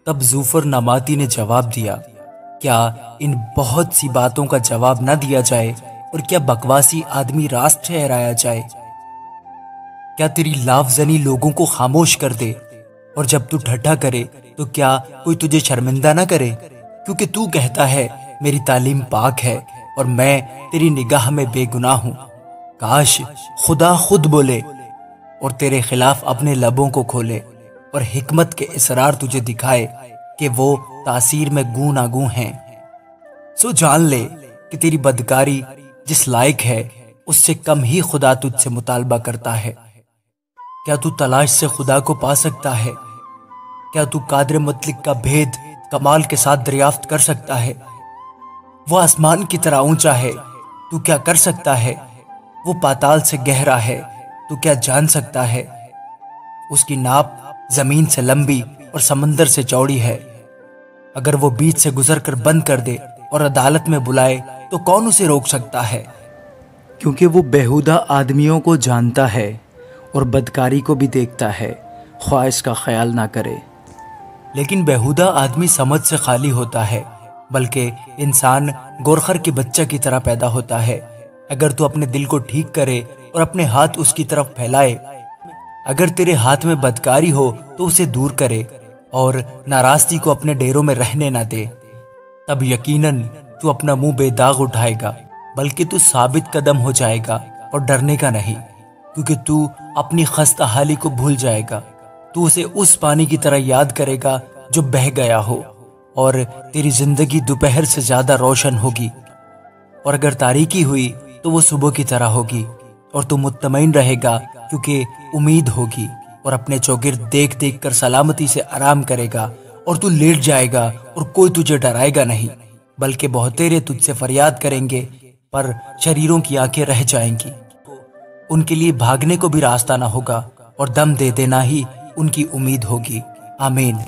तब जूफर नामाती ने जवाब दिया, क्या इन बहुत सी बातों का जवाब न दिया जाए और क्या बकवासी आदमी रास्त ठहराया जाए? क्या तेरी लाफजनी लोगों को खामोश कर दे और जब तू ठट्ठा करे तो क्या कोई तुझे शर्मिंदा ना करे? क्योंकि तू कहता है मेरी तालीम पाक है और मैं तेरी निगाह में बेगुनाह हूं। काश खुदा खुद बोले और तेरे खिलाफ अपने लबों को खोले और हिकमत के इसरार तुझे दिखाए कि वो तासीर में गूं ना गूं हैं। सो जान ले कि तेरी बदकारी जिस लायक है उससे कम ही खुदा तुझसे मुतालबा करता है। क्या तू तलाश से खुदा को पा सकता है? क्या तू कादिर मुतलिक का भेद कमाल के साथ दरियाफ्त कर सकता है? वो आसमान की तरह ऊंचा है, तू क्या कर सकता है? वो पाताल से गहरा है, तू क्या जान सकता है? उसकी नाप जमीन से लंबी और समंदर से चौड़ी है। अगर वो बीच से गुजर कर बंद कर दे और अदालत में बुलाए तो कौन उसे रोक सकता है? क्योंकि वो बेहुदा आदमियों को जानता है और बदकारी को भी देखता है, ख्वाहिश का ख्याल ना करे। लेकिन बेहुदा आदमी समझ से खाली होता है, बल्कि इंसान गोरखर के बच्चा की तरह पैदा होता है। अगर तू अपने दिल को ठीक करे और अपने हाथ उसकी तरफ फैलाए, अगर तेरे हाथ में बदकारी हो तो उसे दूर करे और नाराजगी को अपने डेरों में रहने ना दे, तब यकीनन तू अपना मुंह बेदाग उठाएगा, बल्कि तू साबित कदम हो जाएगा और डरने का नहीं, क्योंकि तू अपनी खस्ता हाली को भूल जाएगा। तू उसे उस पानी की तरह याद करेगा जो बह गया हो और तेरी जिंदगी दोपहर से ज्यादा रोशन होगी। और अगर तारीकी हुई तो वो सुबह की तरह होगी और तू मुत्तमईन रहेगा क्योंकि उम्मीद होगी और अपने चौगिर्द देख देख कर सलामती से आराम करेगा और तू लेट जाएगा और कोई तुझे डराएगा नहीं, बल्कि बहुतेरे तुझसे फरियाद करेंगे पर शरीरों की आंखें रह जाएंगी। उनके लिए भागने को भी रास्ता ना होगा और दम दे देना ही उनकी उम्मीद होगी। आमीन।